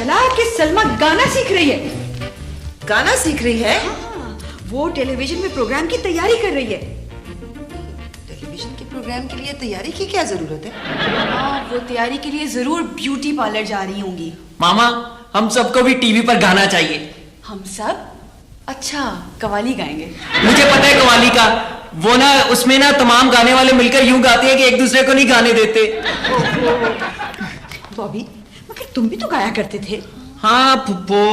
चला कि सलमा गाना सीख रही है। गाना सीख रही है? हाँ, वो टेलीविजन में प्रोग्राम की तैयारी कर रही है। टेलीविजन के प्रोग्राम के लिए तैयारी की क्या जरूरत है? हाँ, वो तैयारी के लिए जरूर ब्यूटी पार्लर जा रही होंगी। मामा, हम सबको भी टीवी पर गाना चाहिए। हम सब? अच्छा, कव्वाली गाएंगे। मुझे पता है कव्वाली का। वो ना, उसमें ना तमाम गाने वाले मिलकर यूं गाते हैं कि एक दूसरे को नहीं गाने देते। बॉबी, मगर तुम भी तो गाया करते थे। हाँ फुप्पो,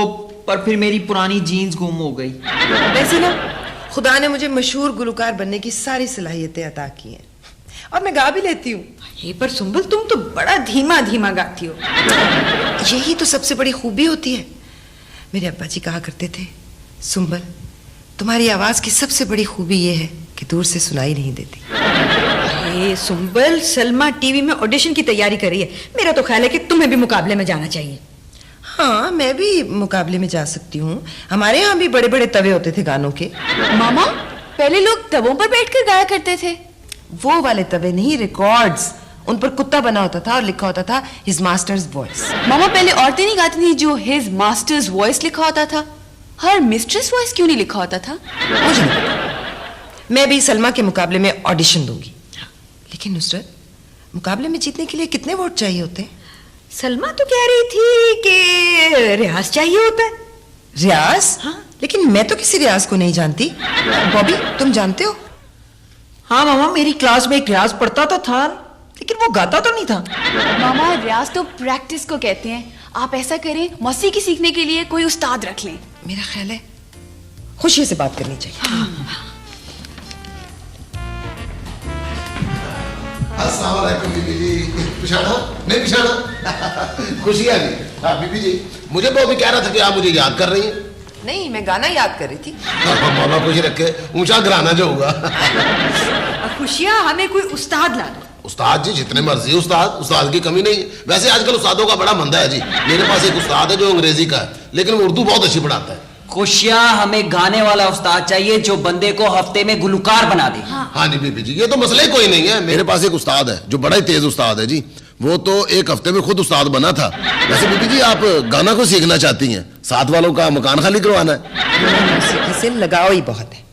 पर फिर मेरी पुरानी जीन्स गुम हो गई। वैसे ना, खुदा ने मुझे मशहूर गुलकार बनने की सारी सलाहियतें अता की हैं और मैं गा भी लेती हूँ। ये पर सुंबल, तुम तो बड़ा धीमा धीमा गाती हो। यही तो सबसे बड़ी खूबी होती है। मेरे अब्बा जी कहा करते थे, सुंबल, तुम्हारी आवाज की सबसे बड़ी खूबी ये है कि दूर से सुनाई नहीं देती। अरे सुंबल, सलमा टीवी में ऑडिशन की तैयारी कर रही है। मेरा तो ख्याल है कि तुम्हें भी मुकाबले में जाना चाहिए। हाँ, मैं भी मुकाबले में जा सकती हूँ। हमारे यहाँ भी बड़े बड़े तवे होते थे गानों के। मामा, पहले लोग तवों पर बैठकर गाया करते थे। वो वाले तवे नहीं, रिकॉर्ड्स। उन पर कुत्ता बना होता था और लिखा होता था हिज मास्टर्स वॉइस। मामा, पहले औरतें नहीं गाती थी जो हिज मास्टर्स वॉइस लिखा होता था? हर मिस्ट्रेस वॉइस क्यों नहीं लिखा होता था? मुझे नहीं पता। मैं भी सलमा के मुकाबले में ऑडिशन दूंगी। लेकिन नुसरत, मुकाबले में जीतने के लिए कितने वोट चाहिए होते हैं? सलमा तो कह रही थी कि रियाज चाहिए होता है। रियाज? हाँ। लेकिन मैं तो किसी रियाज को नहीं जानती। बॉबी, तुम जानते हो? हाँ मामा, मेरी क्लास में एक रियाज पढ़ता तो था, लेकिन वो गाता तो नहीं था। मामा, रियाज तो प्रैक्टिस को कहते हैं। आप ऐसा करें, मौसीकी सीखने के लिए कोई उस्ताद रख लें। मेरा ख्याल है खुशी से बात करनी चाहिए। अस्सलाम वालेकुम बीबी जी। पिछाड़ा नहीं पिछाड़ा। खुशियाँ जी। हाँ बीबी जी, मुझे वो भी कह रहा था कि आप मुझे याद कर रही हैं। नहीं, मैं गाना याद कर रही थी। मौला खुशी रखे, ऊंचा घराना जो होगा। खुशियाँ, हमें कोई उस्ताद ला दो। उस्ताद जी जितने मर्जी उस्ताद की कमी नहीं है। वैसे आजकल उस्तादों का बड़ा मंदा है जी। मेरे पास एक उस्ताद है जो अंग्रेजी का है, लेकिन वो उर्दू बहुत अच्छी पढ़ाता है। खुशियाँ, हमें गाने वाला उस्ताद चाहिए जो बंदे को हफ्ते में गुलकार बना दे। हाँ जी बीबी जी, ये तो मसला ही कोई नहीं है। मेरे पास एक उस्ताद है जो बड़ा ही तेज उस्ताद है जी। वो तो एक हफ्ते में खुद उस्ताद बना था। वैसे बीबी जी, आप गाना को सीखना चाहती हैं, साथ वालों का मकान खाली करवाना है। मौसीकी से लगाव ही बहुत है।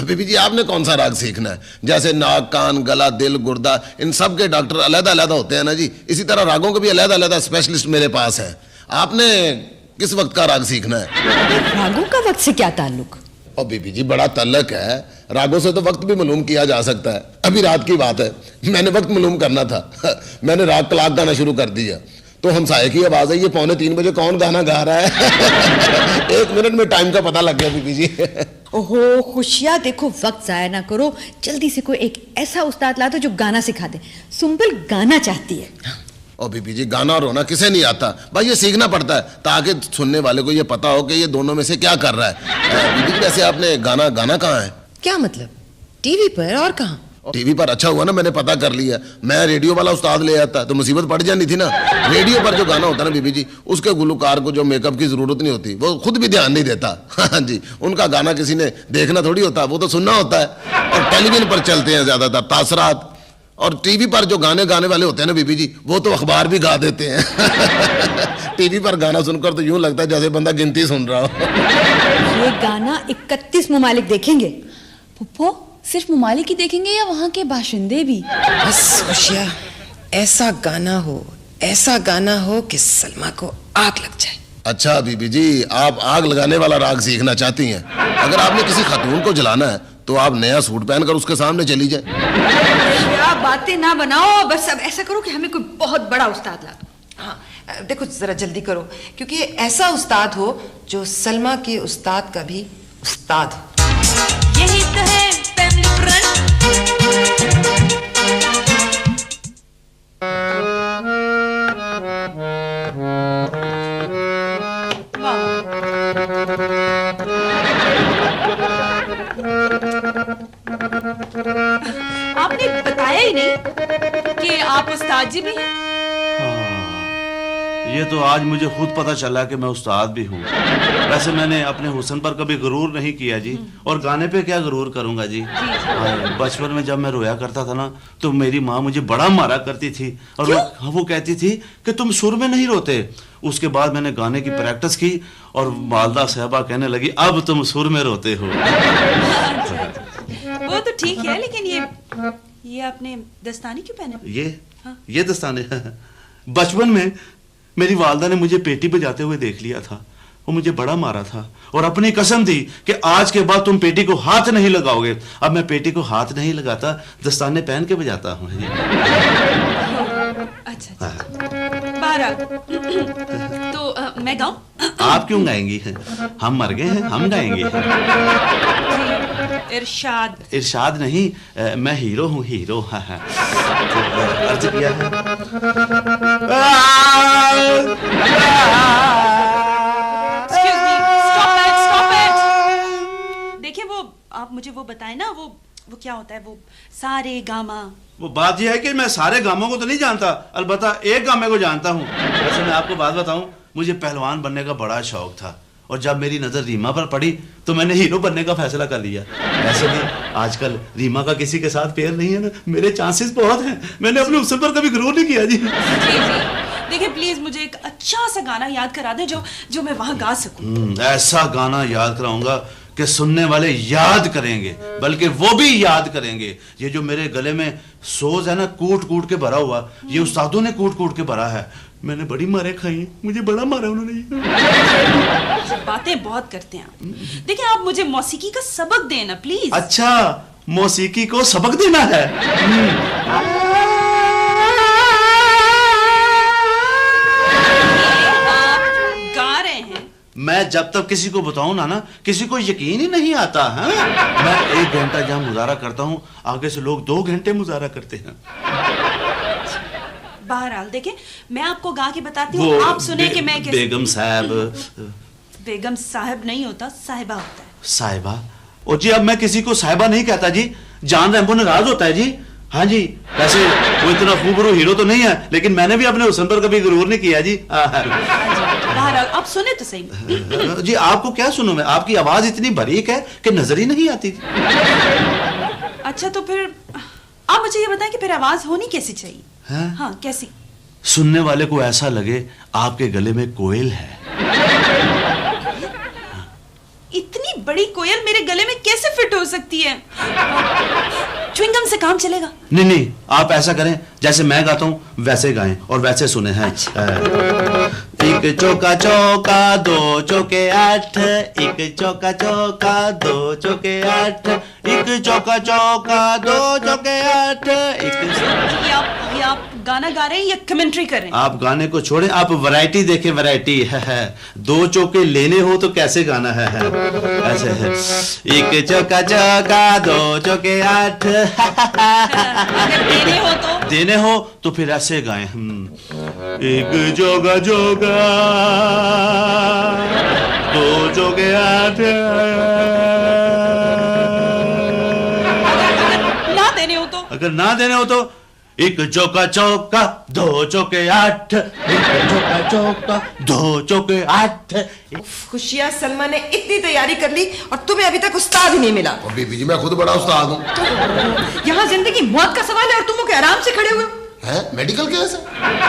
बीबी जी, आपने कौन सा राग सीखना है? जैसे नाक, कान, गला, दिल, गुर्दा, इन सब के डॉक्टर अलग अलग होते हैं ना जी। इसी तरह रागों के भी अलग अलग स्पेशलिस्ट मेरे पास है। आपने किस वक्त का राग सीखना है? रागों का वक्त से क्या ताल्लुक? और बीबी जी, बड़ा तल्लक है। रागों से तो वक्त भी मालूम किया जा सकता है। अभी रात की बात है, मैंने वक्त मालूम करना था। मैंने राग क्लाक गाना शुरू कर दिया तो हमसाये की आवाज है, ये 2:45 बजे कौन गाना गा रहा है। 1 मिनट में टाइम का पता लग गया बीबी जी। ओहो खुशियाँ, देखो वक्त जाया ना करो, जल्दी से कोई एक ऐसा उस्ताद ला दो जो गाना सिखा दे। सुंबल गाना चाहती है। और बीबी जी, गाना और रोना किसे नहीं आता भाई, ये सीखना पड़ता है ताकि सुनने वाले को ये पता हो कि ये दोनों में से क्या कर रहा है। बीबी जी, वैसे आपने गाना कहाँ है? क्या मतलब? टीवी पर और कहाँ? टीवी पर? अच्छा हुआ ना मैंने पता कर लिया। मैं रेडियो वाला उस्ताद ले आता तो मुसीबत पड़ जानी थी ना। रेडियो पर जो गाना होता है ना बीबी जी, उसके गुलकार को जो मेकअप की जरूरत नहीं होती, वो खुद भी ध्यान नहीं देता। हाँ जी, उनका गाना किसी ने देखना थोड़ी होता, वो तो सुनना होता है। और टेलीविजन पर चलते हैं ज्यादातर तासरात। और टीवी पर जो गाने गाने वाले होते हैं ना बीबी जी, वो तो अखबार भी गा देते हैं। टीवी पर गाना सुनकर तो यूं लगता है जैसे बंदा गिनती सुन रहा हो। ये गाना 31 ममालिक देखेंगे। पुप्पो, सिर्फ ममालिक ही देखेंगे या वहाँ के बाशिंदे भी? बस खुशियाँ, ऐसा गाना हो कि सलमा को आग लग जाए। अच्छा बीबी जी, आप आग लगाने वाला राग सीखना चाहती हैं? अगर आपने किसी खातून को जलाना है तो आप नया सूट पहनकर उसके सामने चली जाए। क्या बातें ना बनाओ, बस अब ऐसा करो कि हमें कोई बहुत बड़ा उस्ताद ला दो। हाँ, देखो जरा जल्दी करो, क्योंकि ऐसा उस्ताद हो जो सलमा के उस्ताद का भी उस्ताद हो। यही तो है फैमिली आपने बताया ही नहीं कि आप उस्ताद जी भी हैं। ये तो आज मुझे खुद पता चला कि मैं उस्ताद भी हूँ। वैसे मैंने अपने हुस्न पर कभी गुरूर नहीं किया जी, और गाने पे क्या गुरूर करूंगा जी। बचपन में जब मैं रोया करता था ना, तो मेरी माँ मुझे बड़ा मारा करती थी, और वो कहती थी कि तुम सुर में नहीं रोते। उसके बाद मैंने गाने की प्रैक्टिस की और वालदा साहबा कहने लगी अब तुम सुर में रोते हो। वो तो ठीक है, लेकिन ये आपने दस्ताने क्यों पहने? ये दस्ताने बचपन में मेरी वालदा ने मुझे पेटी बजाते हुए देख लिया था, वो मुझे बड़ा मारा था और अपनी कसम थी कि आज के बाद तुम पेटी को हाथ नहीं लगाओगे। अब मैं पेटी को हाथ नहीं लगाता, दस्ताने पहन के बजाता हूँ। अच्छा। बारह तो मैं गाऊं? आप क्यों गाएंगी? हम मर गए हैं, हम गाएंगे। इरशाद नहीं, मैं हीरो हूँ, हीरो। अर्ज किया है। Stop it. देखिए वो आप मुझे वो बताएं ना, वो क्या होता है वो सारे गामा? वो बात यह है कि मैं सारे गामों को तो नहीं जानता, अलबत्ता एक गामे को जानता हूँ। वैसे मैं आपको बात बताऊं, मुझे पहलवान बनने का बड़ा शौक था, और जब मेरी नजर रीमा पर पड़ी तो मैंने हीरो बनने का फैसला कर लिया। वैसे भी आजकल रीमा का किसी के साथ पेयर नहीं है ना, मेरे चांसेस बहुत हैं। मैंने अपने उस पर कभी गुरूर नहीं किया जी। देखिए प्लीज मुझे एक अच्छा सा गाना याद करा दे जो मैं वहां गा सकूं। ऐसा गाना याद कराऊंगा कि सुनने वाले याद करेंगे, बल्कि वो भी याद करेंगे। ये जो मेरे गले में सोज है ना, कूट कूट के भरा हुआ, ये उस्तादों ने कूट कूट के भरा है। मैंने बड़ी मारे खाई, मुझे बड़ा मारा उन्होंने। बातें बहुत करते हैं आप। देखिए आप मुझे मौसीकी का सबक देना प्लीज। अच्छा, मौसीकी को सबक देना है। आप गा रहे हैं। मैं जब तक किसी को बताऊं ना, किसी को यकीन ही नहीं आता है। मैं 1 घंटा जहां मुजाहरा करता हूं, आगे से लोग 2 घंटे मुजाहरा करते हैं। बहरहाल देखें, मैं आपको गा के बताती हूँ, आप सुने कि मैं कैसे। बेगम साहब नहीं होता, साहिबा होता है। साहिबा? ओ जी, अब मैं किसी को साहिबा नहीं कहता जी, जान रहे नाराज होता है जी। हाँ जी, वैसे वो इतना खूबरू हीरो तो नहीं है, लेकिन मैंने भी अपने हुस्न पर कभी गुरूर नहीं किया जी। बहरहाल आप सुने तो सही। जी आपको क्या सुनूं मैं, आपकी आवाज इतनी बारीक है कि नजर ही नहीं आती। अच्छा तो फिर आप मुझे ये बताएं कि फिर आवाज होनी कैसी चाहिए? हाँ कैसी? सुनने वाले को ऐसा लगे आपके गले में कोयल है। इतनी बड़ी कोयल मेरे गले में कैसे फिट हो सकती है? च्युइंगम से काम चलेगा? नहीं, आप ऐसा करें, जैसे मैं गाता हूं वैसे गाएं और वैसे सुने हैं। अच्छा। 1 चौका चौका 2 चौके 8, 1 चौका चौका 2 चौके 8, 1 चौका चौका 2 चौके 8। ये आप गाना गा रहे हैं या कमेंट्री कर रहे हैं? आप गाने को छोड़ें, आप वैरायटी देखें, वैरायटी है। 2 चौके लेने हो तो कैसे गाना है ऐसे है। 1 चौका चौका 2 चौके 8। अगर देने हो तो फिर ऐसे गाएं। 1 चौका चौका 2 चौके 8। अगर ना देने हो तो 1 चौका चौका 2 चौके 8, 1 चौका चौका 2 चौके 8। खुशियां, सलमा ने इतनी तैयारी कर ली और तुम्हें अभी तक उस्ताद ही नहीं मिला। बीबी जी, मैं खुद बड़ा उस्ताद हूँ। यहाँ जिंदगी मौत का सवाल है और तुम आराम से खड़े हुए हैं? मेडिकल केस है?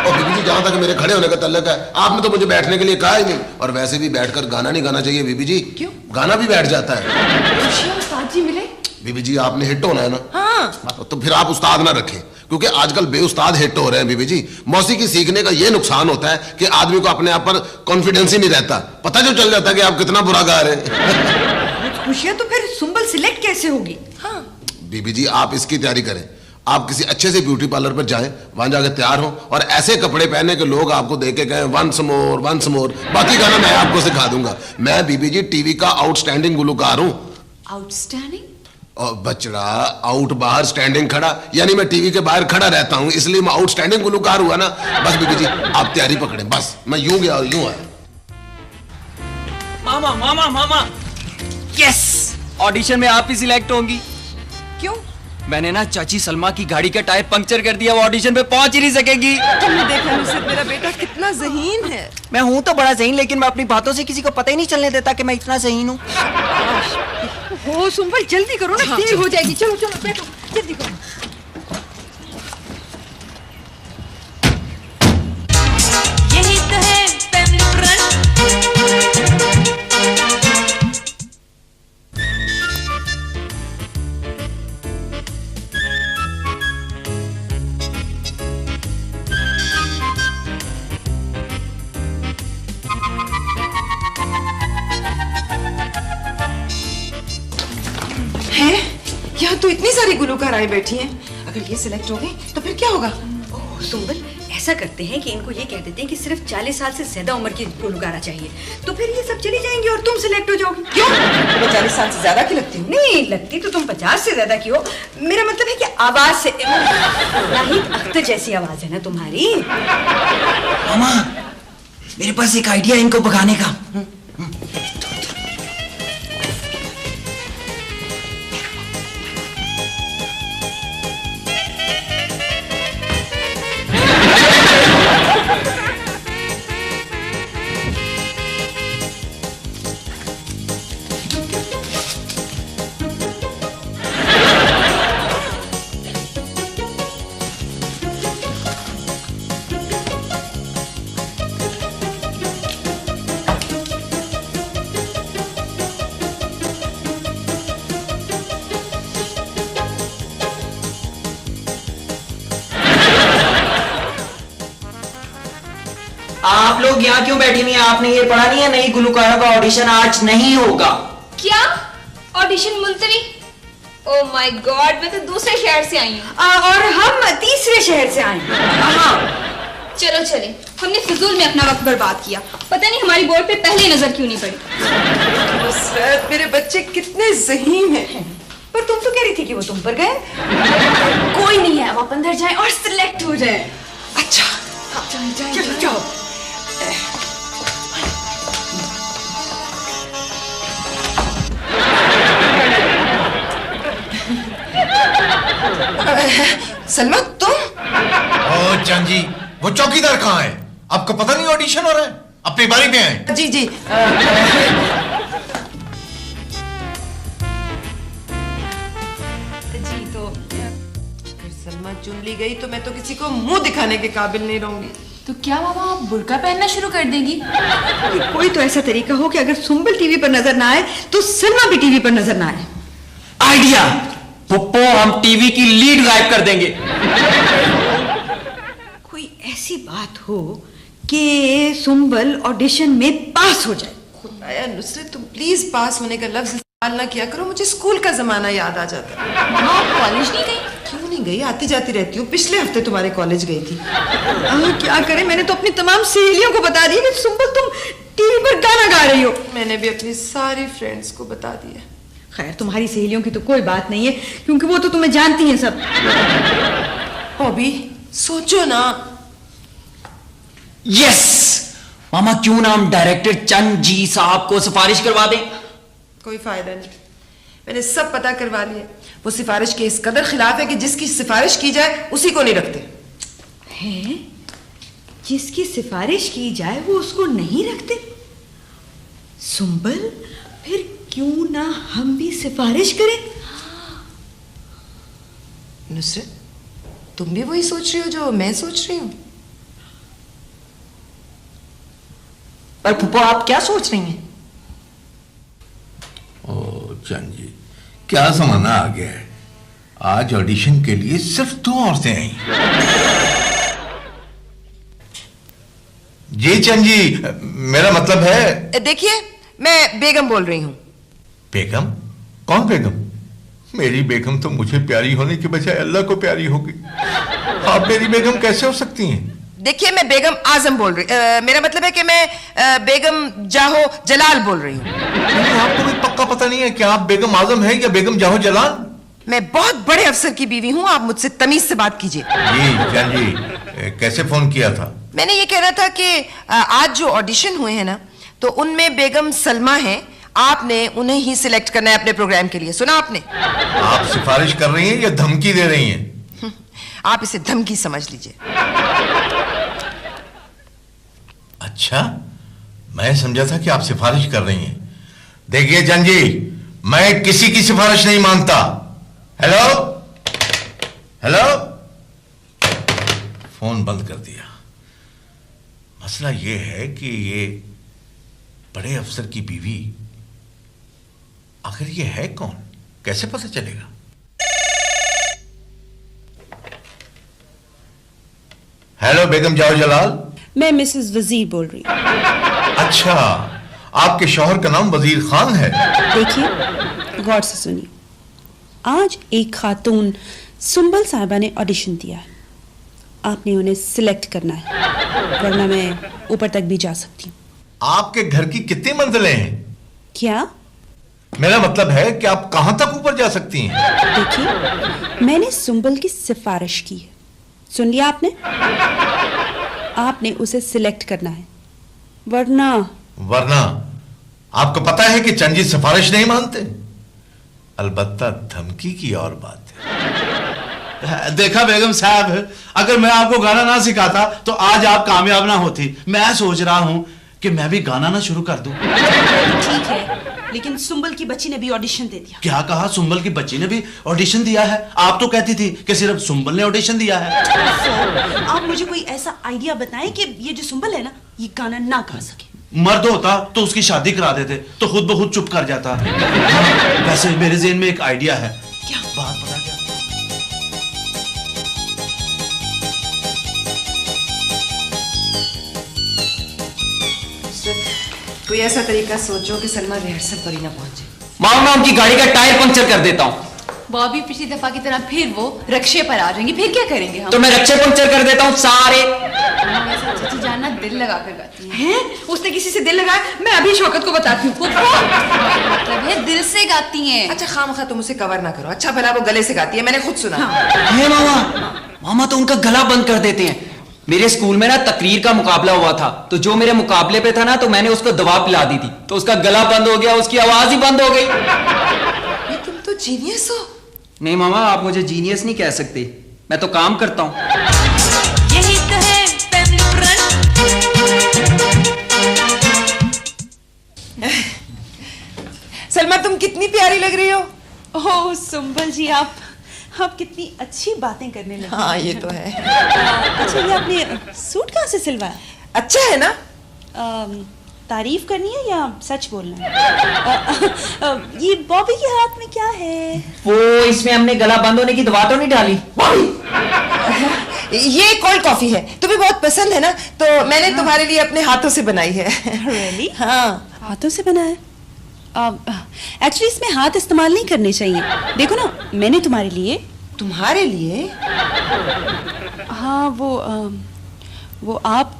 और बीबी जी, जहाँ तक मेरे खड़े होने का तल्लक है, आपने तो मुझे बैठने के लिए कहा ही नहीं। और वैसे भी बैठकर गाना नहीं गाना चाहिए बीबी जी। क्यों? गाना भी बैठ जाता है। खुशियां उस्ताद जी मिले? बीबी जी, आपने हिट होना है ना। हाँ। तो फिर आप उस्ताद ना रखें, क्योंकि आजकल बेउस्ताद हिट हो रहे हैं बीबी जी। मौसीकी सीखने का ये नुकसान होता है कि आदमी को अपने आप पर कॉन्फिडेंस ही नहीं रहता, पता जो चल जाता है कि आप कितना बुरा गा रहे हैं। खुशियां, तो फिर सुंबल सिलेक्ट कैसे होगी? हाँ। बीबी जी, आप इसकी तैयारी करें। आप किसी अच्छे से ब्यूटी पार्लर पर जाएं, वहां जाकर तैयार हो और ऐसे कपड़े पहने के लोग आपको देख के कहें वंस मोर वंस मोर। बाकी गाना मैं आपको सिखा दूंगा। मैं बीबी जी टीवी का आउटस्टैंडिंग गुलकार हूँ। आउटस्टैंडिंग? और बचड़ा, आउट बाहर, स्टैंडिंग खड़ा, यानी मैं टीवी के बाहर खड़ा रहता हूँ, इसलिए मैं आउटस्टैंडिंग गुलकार हुआ ना। बस बीबी जी, आप तैयारी पकड़ें, बस मैं यूं गया और यूं आया। मामा यस, ऑडिशन में आप ही सिलेक्ट होंगी। क्यों? मैंने ना चाची सलमा की गाड़ी का टायर पंक्चर कर दिया, वो ऑडिशन पे पहुंच ही नहीं सकेगी। तुमने देखा नुसरत, मेरा बेटा कितना ज़हीन है। मैं हूं तो बड़ा ज़हीन, लेकिन मैं अपनी बातों से किसी को पता ही नहीं चलने देता कि मैं इतना ज़हीन हूँ। हो सुंबल जल्दी करो ना, देर हो जाएगी। चलो चलो बैठो, जल्दी करो। यही तो है फैमिली फ्रंट। हैं? यहाँ तो इतनी सारी गुलकाराएं बैठी हैं। अगर ये सिलेक्ट हो गई तो फिर क्या होगा? ओह सुंबल, ऐसा करते हैं कि इनको ये कह देते हैं कि सिर्फ 40 साल से ज्यादा उम्र की गुलकारा चाहिए, तो फिर ये सब चली जाएंगी और तुम सिलेक्ट हो जाओगी। क्यों? मैं 40 साल से ज्यादा की लगती हूँ? नहीं लगती तो तुम 50 से ज्यादा की हो। मेरा मतलब है कि आवाज से नाहिद अख्तर जैसी आवाज है ना तुम्हारी। मामा, मेरे पास एक आइडिया है इनको भगाने का। आप लोग यहाँ क्यों बैठी हुई हैं? आपने ये पढ़ा नहीं है, नई गुलकारों का ऑडिशन आज नहीं होगा। क्या ऑडिशन मुलतवी? ओह माय गॉड, मैं तो दूसरे शहर से आई हूँ। और हम तीसरे शहर से आए हैं। हाँ चलो चले, हमने फिजूल में अपना वक्त बर्बाद किया। पता नहीं हमारी बोर्ड पे पहले नजर क्यों नहीं पड़ी। नुसरत, मेरे बच्चे कितने ज़हीन हैं। पर तुम तो कह रही थी कि वो तुम पर गए। कोई नहीं है, आप अंदर जाएं और सिलेक्ट हो जाए। अच्छा चलो जाओ। सलमा तुम? ओ चंद जी, वो चौकीदार कहाँ है? आपको पता नहीं ऑडिशन हो रहा है? अपनी बारी पे आए। जी जी। जी तो अगर सलमा चुन ली गई तो मैं तो किसी को मुंह दिखाने के काबिल नहीं रहूंगी। तो क्या मामा आप बुर्का पहनना शुरू कर देंगी? कोई तो ऐसा तरीका हो कि अगर सुंबल टीवी पर नजर ना आए तो सलमा भी टीवी पर नजर ना आए। आइडिया पुप्पो, हम टीवी की लीड गायब कर देंगे। कोई ऐसी बात हो कि सुंबल ऑडिशन में पास हो जाए। खुदाया नुसरत, तुम प्लीज पास होने का लफ्ज इस्तेमाल ना किया करो, मुझे स्कूल का जमाना याद आ जाता है। मामा आप कॉलेज नहीं गई? क्यों नहीं गई? आती जाती रहती हूँ। पिछले हफ्ते तुम्हारे कॉलेज गई थी। क्या करें, मैंने तो अपनी तमाम सहेलियों को बता दिया कि सुंबल तुम टीवी पर गाना गा रही हो। मैंने भी अपनी सारी फ्रेंड्स को बता दिया। खैर तुम्हारी सहेलियों की तो कोई बात नहीं है, क्योंकि वो तो तुम्हें जानती हैं सब। बॉबी सोचो ना। यस मामा, क्यों ना हम डायरेक्टर चंद जी साहब को सिफारिश करवा दें? कोई फायदा नहीं, मैंने सब पता करवा लिया। वो सिफारिश के इस कदर खिलाफ है कि जिसकी सिफारिश की जाए उसी को नहीं रखते हैं। जिसकी सिफारिश की जाए वो उसको नहीं रखते। सुंबल, फिर क्यों ना हम भी सिफारिश करें? नुसरत, तुम भी वही सोच रही हो जो मैं सोच रही हूँ? पर पुप्पो आप क्या सोच रही हैं? ओ चंद जी, क्या जमाना आ गया है। आज ऑडिशन के लिए सिर्फ 2 औरतें आई। जी चंद जी, मेरा मतलब है। देखिए, मैं बेगम बोल रही हूँ। बेगम? कौन बेगम? मेरी बेगम तो मुझे प्यारी होने के बजाय अल्लाह को प्यारी हो गई। आप मेरी बेगम कैसे हो सकती हैं? देखिए, मैं बेगम आजम बोल रही मेरा मतलब है कि मैं बेगम जाहो जलाल बोल रही हूँ। आपको भी पक्का पता नहीं है कि आप बेगम आजम हैं या बेगम जाहो जलाल? मैं बहुत बड़े अफसर की बीवी हूँ, आप मुझसे तमीज से बात कीजिए। जी जान जी, कैसे फोन किया था? मैंने ये कहना था कि आज जो ऑडिशन हुए हैं ना, तो उनमें बेगम सलमा है, आपने उन्हें ही सिलेक्ट करना है अपने प्रोग्राम के लिए, सुना आपने? आप सिफारिश कर रही हैं या धमकी दे रही हैं? आप इसे धमकी समझ लीजिए। अच्छा, मैं समझा था कि आप सिफारिश कर रही हैं। देखिए जन जी, मैं किसी की सिफारिश नहीं मानता। हेलो हेलो, फोन बंद कर दिया। मसला यह है कि ये बड़े अफसर की बीवी आखिर ये है कौन, कैसे पता चलेगा? हेलो बेगम जाओ जलाल। मैं मिसेस वजीर बोल रही हूँ। अच्छा, आपके शौहर का नाम वजीर खान है? देखिए, गौर से सुनिए। आज एक खातून सुंबल साहिबा ने ऑडिशन दिया है। आपने उन्हें सिलेक्ट करना है, वरना मैं ऊपर तक भी जा सकती हूँ। आपके घर की कितनी मंजिलें हैं? क्या? मेरा मतलब है कि आप कहां तक ऊपर जा सकती हैं? देखिए, मैंने सुंबल की सिफारिश की है, सुन लिया आपने? आपने उसे सिलेक्ट करना है, वरना आपको पता है कि चंजी सिफारिश नहीं मानते। अलबत्ता धमकी की और बात है। देखा बेगम साहब, अगर मैं आपको गाना ना सिखाता तो आज आप कामयाब ना होती। मैं सोच रहा हूं कि मैं भी गाना ना शुरू कर दूं। ठीक है, लेकिन सुंबल की बच्ची ने भी ऑडिशन दे दिया। क्या कहा? सुंबल की बच्ची ने भी ऑडिशन दिया है? आप तो कहती थी कि सिर्फ सुंबल ने ऑडिशन दिया है। आप मुझे कोई ऐसा आइडिया बताएं कि ये जो सुंबल है ना, ये गाना ना गा सके। मर्द होता तो उसकी शादी करा देते, तो खुद ब खुद चुप कर जाता। वैसे मेरे ज़हन में एक आइडिया है। क्या बात पता क्या? कोई ऐसा तरीका सोचो कि सलमा रिहर्सल पर ही ना पहुंचे। मामा, मैं उनकी गाड़ी का टायर पंक्चर कर देता हूँ। बॉबी पिछली दफा की तरह फिर वो रक्षे पर आ जाएंगी, फिर क्या करेंगे हम? तो मैं रक्षे पंक्चर कर देता हूँ सारे। चाची जान ना दिल लगा कर गाती है। हैं? उसने किसी से दिल लगाया? मैं अभी शौकत को बताती हूँ। मतलब है दिल से गाती हैं। अच्छा खामखा तुम उसे कवर ना करो। अच्छा भला वो गले से गाती है, मैंने खुद सुना। है मामा तो उनका गला बंद कर देते हैं। मेरे स्कूल में ना तकरीर का मुकाबला हुआ था, तो जो मेरे मुकाबले पे था ना, तो मैंने उसको दवा पिला दी थी, तो उसका गला बंद हो गया, उसकी आवाज ही बंद हो गई। ये तुम तो जीनियस हो। नहीं मामा, आप मुझे जीनियस नहीं कह सकते, मैं तो काम करता हूँ। यही तो है फैमिली सलमा, तुम कितनी प्यारी लग रही हो। ओह सुंबल जी, आप कितनी अच्छी बातें करने लगे। हाँ ये तो है। अच्छा, ये आपने सूट कहाँ से सिलवाया? अच्छा है ना? तारीफ करनी है या सच बोलना है? ये बॉबी के हाथ में क्या है? वो इसमें हमने गला बंद होने की दवा तो नहीं डाली? ये कोल्ड कॉफी है, तुम्हें बहुत पसंद है ना, तो मैंने तुम्हारे लिए अपने हाथों से बनाई है। Really? हाँ, हाथों से बनाया? एक्चुअली इसमें हाथ इस्तेमाल नहीं करने चाहिए। देखो ना, मैंने तुम्हारे लिए। तुम्हारे लिए? हाँ, वो आप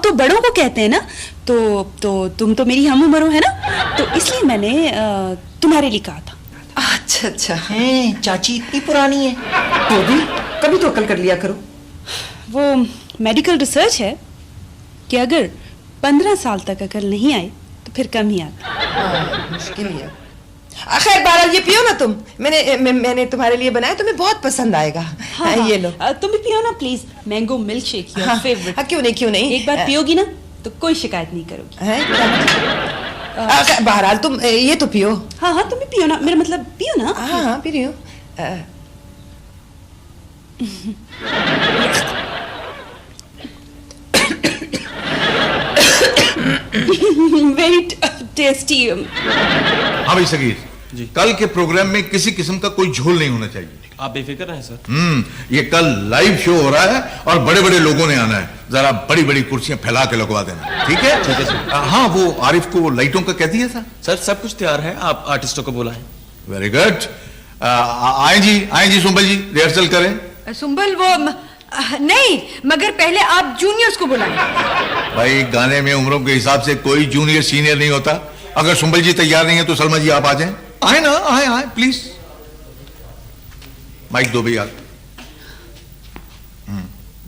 तो बड़ों को कहते हैं ना, तो तुम तो मेरी हम उम्र हो, है ना, तो इसलिए मैंने तुम्हारे लिए कहा था। अच्छा अच्छा। हैं, चाची इतनी पुरानी है तो भी कभी तो अकल कर लिया करो। वो मेडिकल रिसर्च है कि अगर 15 साल तक अकल नहीं आई तो फिर कम ही आती। मुश्किल ही है। खैर बहरहाल ये पियो ना तुम, मैंने तुम्हारे लिए बनाया, तुम्हें बहुत पसंद आएगा। हाँ, ये लो। तुम भी पियो ना please, mango milk shake, your favourite. हाँ, क्यों नहीं। एक बार पियोगी ना तो कोई शिकायत नहीं करोगी। बहरहाल तुम ये तो पियो। हाँ, तुम भी पियो ना, मेरा मतलब पियो ना। हाँ पी रही हूँ। Very tasty. हाँ भाई सगीर जी, कल के प्रोग्राम में किसी किस्म का कोई झोल नहीं होना चाहिए। आप बेफिक्र रहें सर। ये कल लाइव शो हो रहा है और बड़े बड़े लोगों ने आना है, जरा बड़ी बड़ी कुर्सियां फैला के लगवा देना, ठीक है? ठीक है सर। हाँ, वो आरिफ को लाइटों का कह दिया था। सर सब कुछ तैयार है, आप आर्टिस्टों को बुलाएं। Very good. आए जी सुंबल जी, रिहर्सल करें। सुंबल वो नहीं, मगर पहले आप जूनियर्स को बुलाएं। भाई गाने में उम्रों के हिसाब से कोई जूनियर सीनियर नहीं होता। अगर सुंबल जी तैयार नहीं है तो सलमा जी आप आ जाएं। आए ना, आए प्लीज। माइक दो भैया।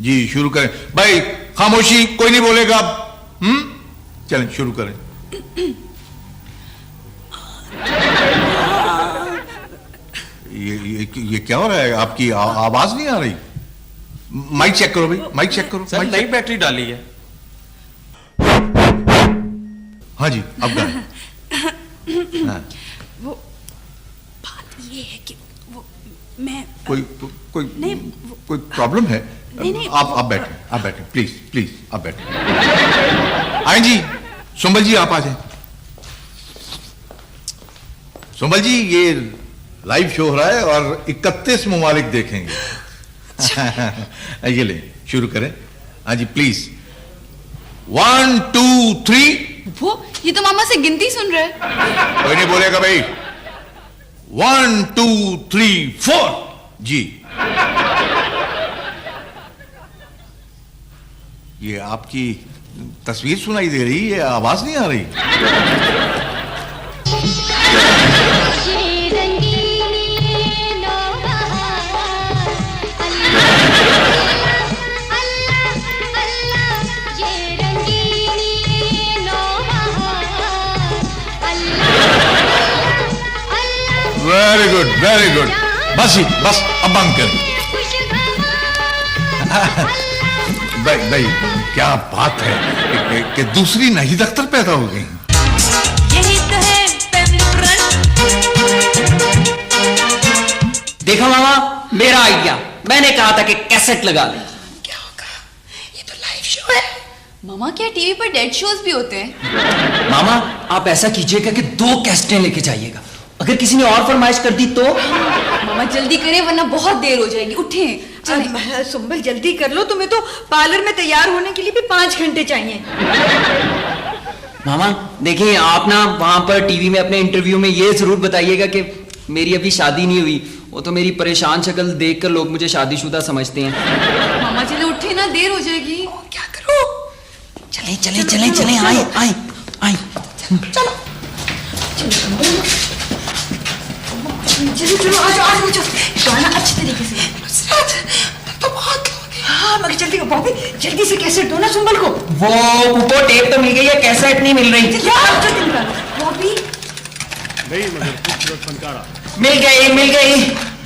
जी शुरू करें भाई, खामोशी, कोई नहीं बोलेगा। चलें शुरू करें। ये क्या हो रहा है? आपकी आवाज नहीं आ रही। माइक चेक करो भाई, माइक चेक करो। सर नई बैटरी डाली है। हाँ जी, अब गाएं। हाँ। वो बात ये है कि वो मैं कोई प्रॉब्लम है? नहीं, आप बैठे प्लीज प्लीज आप बैठे। आए जी, सुंबल जी आप आ जाए। सुंबल जी, ये लाइव शो हो रहा है और 31 ममालिक देखेंगे। ये ले शुरू करें। हाँ जी प्लीज। 1 2 3। वो ये तो मामा से गिनती सुन रहे हैं। कोई नहीं बोलेगा भाई। 1 2 3 4 जी। ये आपकी तस्वीर सुनाई दे रही है, आवाज नहीं आ रही। Very good very good. बस ही बस, अब बंद करें। भाई क्या बात है कि दूसरी नाहिद अख्तर पैदा हो गई। यही तो है फैमिली फ्रंट। देखा मामा, मेरा आइडिया। मैंने कहा था कि कैसेट लगा ले। क्या होगा? ये तो लाइव शो है। मामा क्या टीवी पर डेड शोज भी होते हैं? मामा आप ऐसा कीजिएगा कि 2 कैसेटें लेके जाइएगा। अगर किसी ने और फरमाइश कर दी तो? मामा जल्दी करें वरना बहुत देर हो जाएगी। उठें चलें। सुंबल जल्दी कर लो, तुम्हें तो पार्लर में तैयार होने के लिए भी 5 घंटे चाहिए। मामा देखिए, आप ना वहां पर टीवी में अपने इंटरव्यू में ये जरूर बताइएगा कि मेरी अभी शादी नहीं हुई। वो तो मेरी परेशान शक्ल देखकर लोग मुझे शादीशुदा समझते हैं। मामा चले उठे ना, देर हो जाएगी। क्या करो? चले चले चले चले, आए आए आए। चलो चलो चलो आ जाओ गाना अच्छी तरीके से। तो बहुत हाँ मगर जल्दी बॉबी, जल्दी से कैसेट दो ना सुंबल को। वो पुप्पो टेप तो मिल गई है, कैसेट नहीं मिल रही। बॉबी नहीं मगर खूबसूरत फनकारा मिल गई।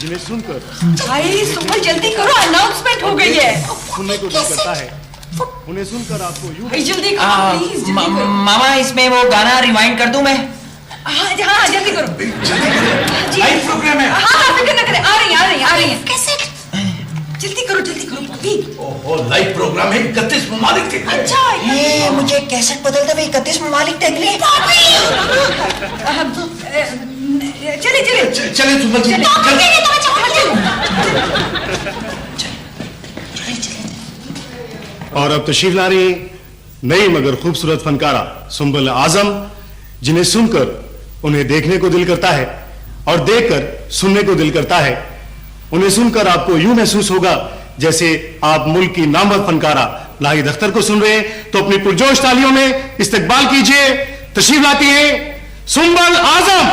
जिन्हें सुनकर भाई सुंबल जल्दी करो, अनाउंसमेंट हो गई है। सुनने को दिल करता है, उन्हें सुनकर आपको यूं भाई जल्दी करो प्लीज। मामा इसमें वो गाना रिवाइंड कर दूं मैं? हाँ जल्दी करो। लाइव प्रोग्राम है। हाँ फिक्र न करें, आ रही है। कैसे? जल्दी करो बॉबी। ओहो, लाइव प्रोग्राम है, 31 ममालिक देख रहे हैं। अच्छा ये मुझे कैसेट बदलते हुए 31 ममालिक देख लिए। चले सुंबल जी और अब तशरीफ ला रही नई मगर खूबसूरत फनकारा सुंबल आजम, जिन्हें सुनकर उन्हें देखने को दिल करता है और देखकर सुनने को दिल करता है। उन्हें सुनकर आपको यूं महसूस होगा जैसे आप मुल्क की नामवर फनकारा नाहिद अख्तर को सुन रहे हैं। तो अपनी पुरजोश तालियों में इस्तकबाल कीजिए। तशरीफ लाती है सुंबल आजम।